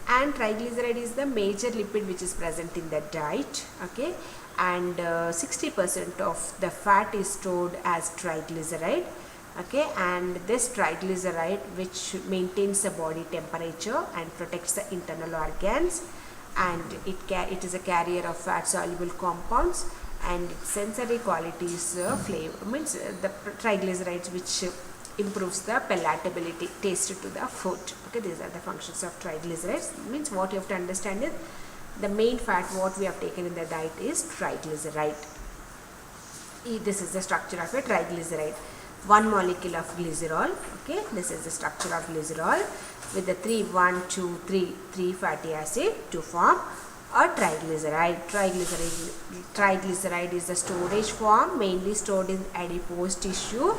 and triglyceride is the major lipid which is present in the diet. Okay, and 60% of the fat is stored as triglyceride. Okay, and this triglyceride which maintains the body temperature and protects the internal organs, and it is a carrier of fat soluble compounds, and its sensory qualities flavor means the triglycerides which improves the palatability, taste to the food. Okay, these are the functions of triglycerides. Means what you have to understand is the main fat what we have taken in the diet is triglyceride. This is the structure of a triglyceride. One molecule of glycerol. Okay, this is the structure of glycerol with the three fatty acid to form a triglyceride. Triglyceride is the storage form, mainly stored in adipose tissue,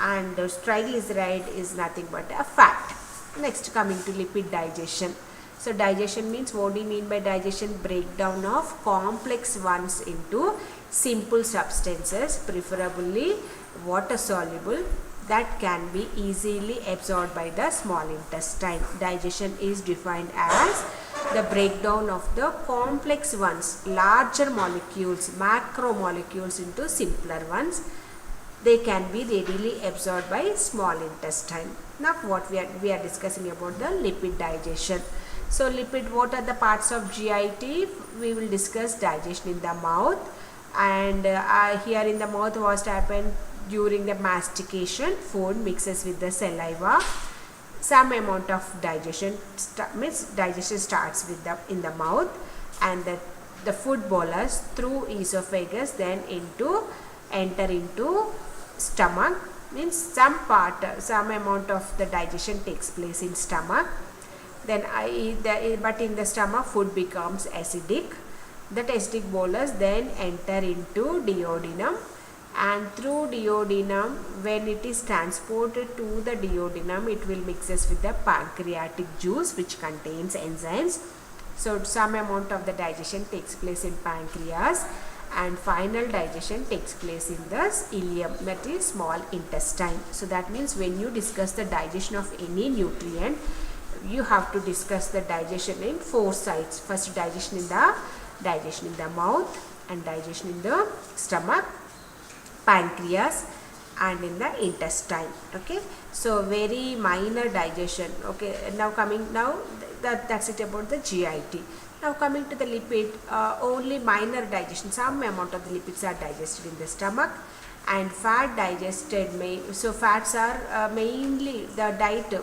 and triglyceride is nothing but a fat. Next, coming to lipid digestion. So digestion means, what do you mean by digestion? Breakdown of complex ones into simple substances, preferably water soluble, that can be easily absorbed by the small intestine. Digestion is defined as the breakdown of the complex ones, larger molecules, macromolecules into simpler ones. They can be readily absorbed by small intestine. Now what we are discussing about the lipid digestion. So lipid, what are the parts of GIT? We will discuss digestion in the mouth, and here in the mouth what happened during the mastication, food mixes with the saliva. Some amount of digestion digestion starts with in the mouth, and the food bolus through esophagus then enter into stomach. Means some amount of the digestion takes place in stomach. Then but in the stomach food becomes acidic. That acidic bolus then enter into duodenum, and through duodenum, when it is transported to the duodenum, it will mixes with the pancreatic juice which contains enzymes. So some amount of the digestion takes place in pancreas, and final digestion takes place in the ileum, that is small intestine. So that means when you discuss the digestion of any nutrient, you have to discuss the digestion in four sides. First, digestion in the mouth, and digestion in the stomach, pancreas, and in the intestine. Okay, so very minor digestion. Okay, that's it about the GIT. Now coming to the lipid, only minor digestion. Some amount of the lipids are digested in the stomach, and fat digested. So fats are mainly the diet.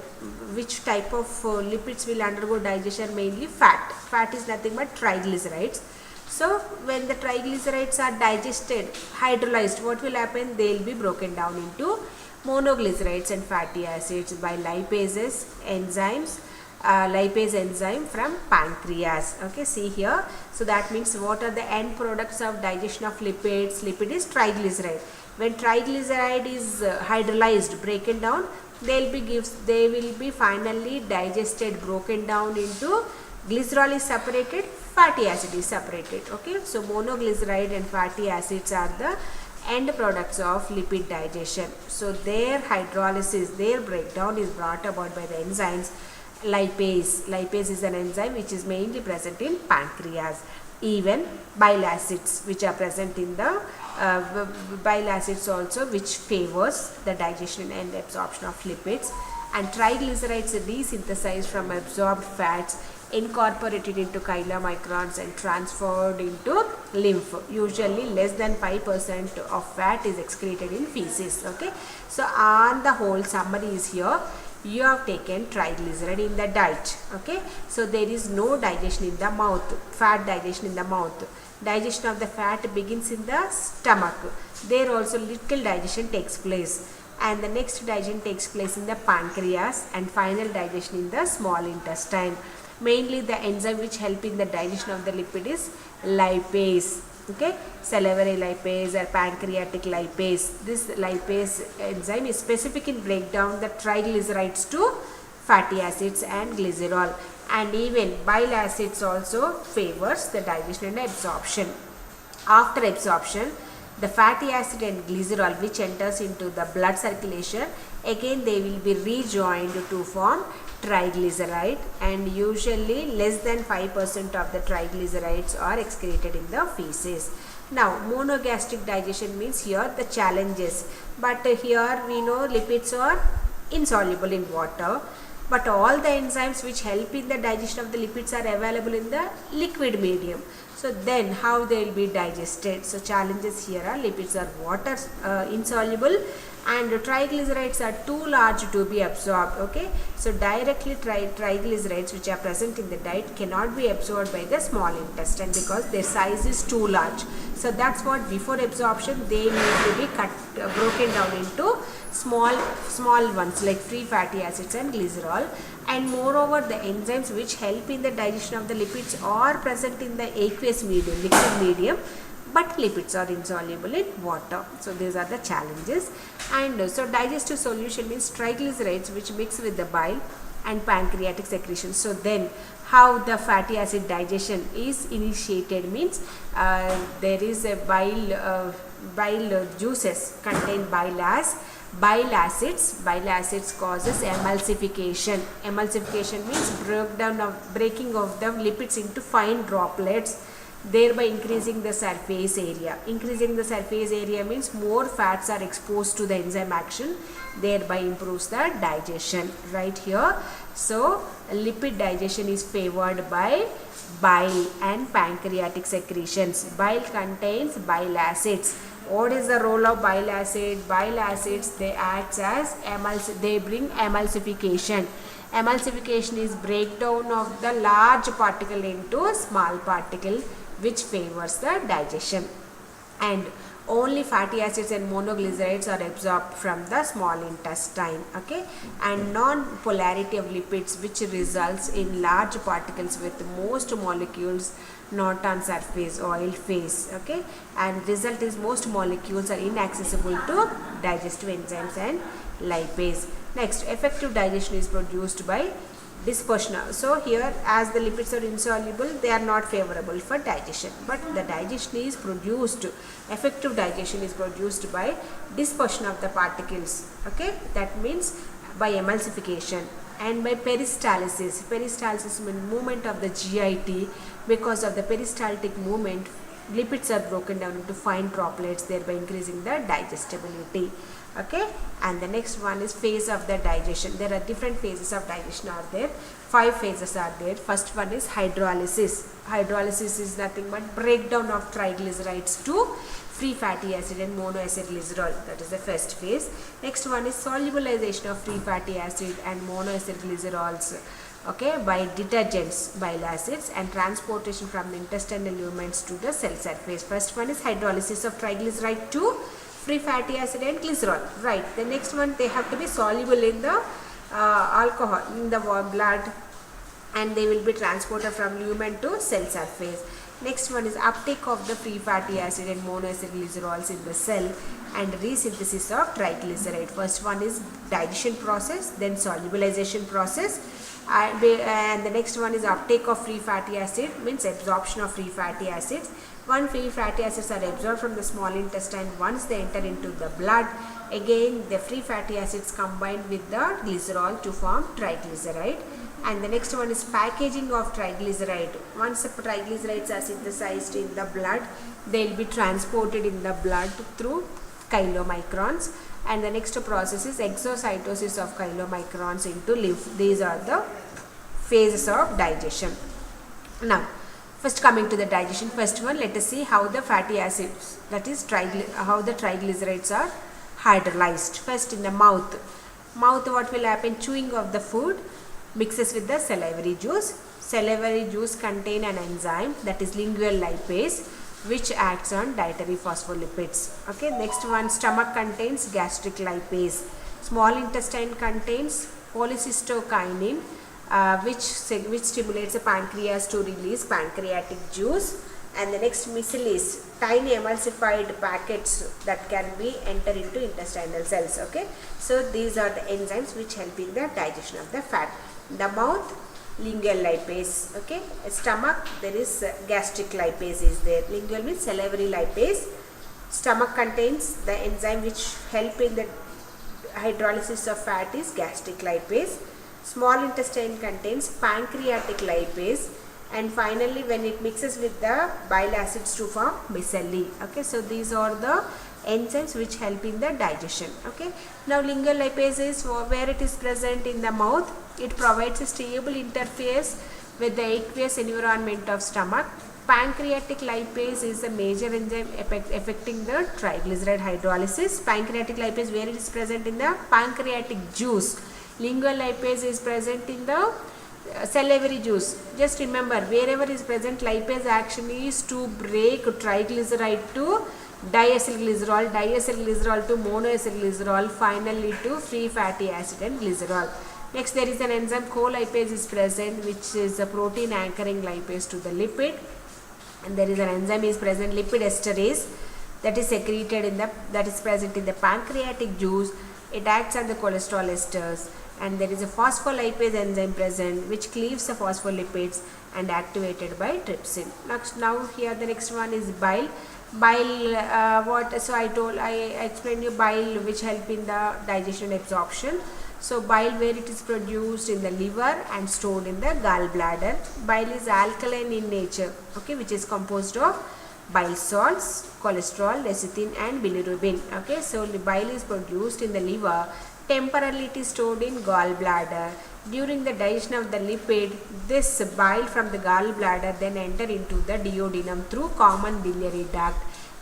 Which type of lipids will undergo digestion? Mainly fat. Fat is nothing but triglycerides. So when the triglycerides are digested, hydrolyzed, what will happen? They will be broken down into monoglycerides and fatty acids by lipases enzymes. Lipase enzyme from pancreas. Okay, see here. So that means what are the end products of digestion of lipids? Lipid is triglyceride. When triglyceride is hydrolyzed, broken down, they will be finally digested, broken down into glycerol is separated, fatty acid is separated. Okay, so monoglyceride and fatty acids are the end products of lipid digestion. So their hydrolysis, their breakdown is brought about by the enzymes. Lipase is an enzyme which is mainly present in pancreas. Even bile acids which are present in the bile acids also, which favors the digestion and absorption of lipids. And triglycerides are desynthesized from absorbed fats, incorporated into chylomicrons and transferred into lymph. Usually less than 5% of fat is excreted in feces. Okay, so on the whole, summary is here. You have taken triglyceride in the diet. Okay, so there is no digestion in the mouth, fat digestion in the mouth. Digestion of the fat begins in the stomach. There also little digestion takes place, and the next digestion takes place in the pancreas, and final digestion in the small intestine. Mainly the enzyme which help in the digestion of the lipid is lipase. Okay, salivary lipase or pancreatic lipase. This lipase enzyme is specific in breakdown the triglycerides to fatty acids and glycerol, and even bile acids also favors the digestion and absorption. After absorption, the fatty acid and glycerol which enters into the blood circulation, again they will be rejoined to form triglyceride, and usually less than 5% of the triglycerides are excreted in the feces. Now monogastric digestion means here the challenges. but here we know lipids are insoluble in water, but all the enzymes which help in the digestion of the lipids are available in the liquid medium. So then how they will be digested? So challenges here are lipids are water insoluble, and triglycerides are too large to be absorbed. Okay, so directly triglycerides which are present in the diet cannot be absorbed by the small intestine because their size is too large. So that's what, before absorption they need to be broken down into small ones like free fatty acids and glycerol. And moreover, the enzymes which help in the digestion of the lipids are present in the aqueous medium, liquid medium, but lipids are insoluble in water. So these are the challenges. And so digestive solution means triglycerides which mix with the bile and pancreatic secretion. So then how the fatty acid digestion is initiated means there is a bile juices contain bile acids. Bile acids causes emulsification. Emulsification means breaking of the lipids into fine droplets, thereby increasing the surface area. Increasing the surface area means more fats are exposed to the enzyme action, thereby improves the digestion right here. So lipid digestion is favored by bile and pancreatic secretions. Bile contains bile acids. What is the role of bile acid? Bile acids, they act as they bring emulsification. Emulsification is breakdown of the large particle into small particle, which favors the digestion. And only fatty acids and monoglycerides are absorbed from the small intestine. Okay, and non-polarity of lipids, which results in large particles with most molecules not on surface, oil phase. Okay, and result is most molecules are inaccessible to digestive enzymes and lipase. Next, effective digestion is produced by dispersion. So here, as the lipids are insoluble, they are not favorable for digestion, but the digestion is produced, effective digestion is produced by dispersion of the particles. Okay, that means by emulsification and by peristalsis. Peristalsis means movement of the GIT. Because of the peristaltic movement, lipids are broken down into fine droplets, thereby increasing the digestibility. Okay, and the next one is phase of the digestion. There are different phases of digestion are there. 5 phases are there. First one is hydrolysis. Hydrolysis is nothing but breakdown of triglycerides to free fatty acid and monoacylglycerol. That is the first phase. Next one is solubilization of free fatty acid and monoacylglycerols, okay, by detergents, bile acids, and transportation from the intestinal movements to the cell surface. First one is hydrolysis of triglyceride to free fatty acid and glycerol. Right. The next one, they have to be soluble in the alcohol in the blood, and they will be transported from lumen to cell surface. Next one is uptake of the free fatty acid and monoacylglycerols in the cell and resynthesis of triglyceride. First one is digestion process, then solubilization process, and the next one is uptake of free fatty acid, means absorption of free fatty acids. One free fatty acids are absorbed from the small intestine once they enter into the blood. Again, the free fatty acids combine with the glycerol to form triglyceride. And the next one is packaging of triglyceride. Once the triglycerides are synthesized in the blood, they will be transported in the blood through chylomicrons. And the next process is exocytosis of chylomicrons into lymph. These are the phases of digestion. Now, first coming to the digestion, first one, let us see how the fatty acids, that is how the triglycerides are hydrolyzed. First in the mouth. Mouth, what will happen? Chewing of the food mixes with the salivary juice. Salivary juice contain an enzyme, that is lingual lipase, which acts on dietary phospholipids. Okay, next one, stomach contains gastric lipase. Small intestine contains cholecystokinin, which stimulates the pancreas to release pancreatic juice. And the next, miscellaneous, tiny emulsified packets that can be enter into intestinal cells. Okay, so these are the enzymes which help in the digestion of the fat. The mouth, lingual lipase. Okay, stomach, there is gastric lipase is there. Lingual means salivary lipase. Stomach contains the enzyme which help in the hydrolysis of fat is gastric lipase. Small intestine contains pancreatic lipase, and finally when it mixes with the bile acids to form micelle. Okay, so these are the enzymes which help in the digestion. Okay, now lingual lipase is where it is present in the mouth. It provides a stable interface with the aqueous environment of stomach. Pancreatic lipase is a major enzyme affecting the triglyceride hydrolysis. Pancreatic lipase, where it is present in the pancreatic juice. Lingual lipase is present in the salivary juice. Just remember, wherever is present, lipase action is to break triglyceride to diacylglycerol, diacylglycerol to monoacylglycerol, finally to free fatty acid and glycerol. Next, there is an enzyme colipase is present, which is a protein anchoring lipase to the lipid. And there is an enzyme is present, lipid esterase, that is secreted in the, that is present in the pancreatic juice. It acts on the cholesterol esters. And there is a phospholipase enzyme present, which cleaves the phospholipids and activated by trypsin. Now here the next one is bile. Bile, so I explained you bile, which help in the digestion absorption. So bile, where it is produced in the liver and stored in the gallbladder. Bile is alkaline in nature, okay, which is composed of bile salts, cholesterol, lecithin and bilirubin. Okay, so bile is produced in the liver. Temporarily it is stored in gallbladder. During the digestion of the lipid, this bile from the gallbladder then enter into the duodenum through common biliary duct.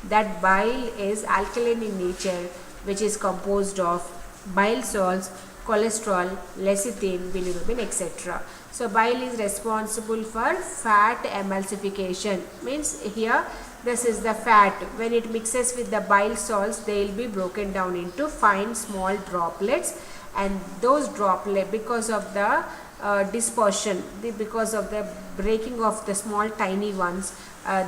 That bile is alkaline in nature, which is composed of bile salts, cholesterol, lecithin, bilirubin, etc. So bile is responsible for fat emulsification. Means here this is the fat. When it mixes with the bile salts, they will be broken down into fine small droplets, and those droplets, because of the dispersion, because of the breaking of the small tiny ones,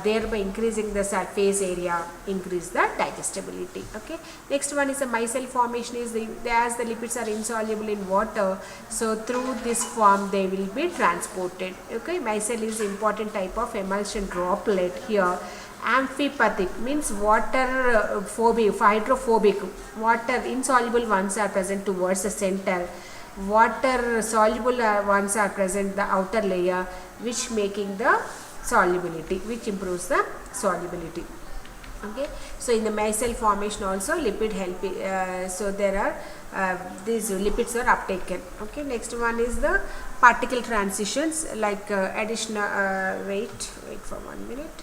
thereby increasing the surface area, increase the digestibility. Okay, next one is a micelle formation. Is as the lipids are insoluble in water, so through this form they will be transported. Okay, micelle is important type of emulsion droplet here. Amphipathic means water phobic, hydrophobic. Water insoluble ones are present towards the center. Water soluble ones are present the outer layer, which making the solubility, which improves the solubility. Okay, so in the micelle formation also lipid help. So there are these lipids are uptaken. Okay, next one is the particle transitions, like additional. Wait for 1 minute.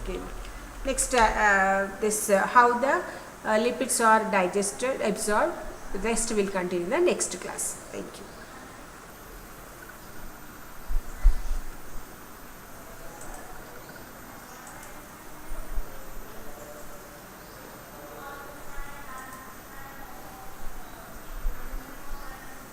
Okay. Next, how the lipids are digested, absorbed. The rest will continue in the next class. Thank you.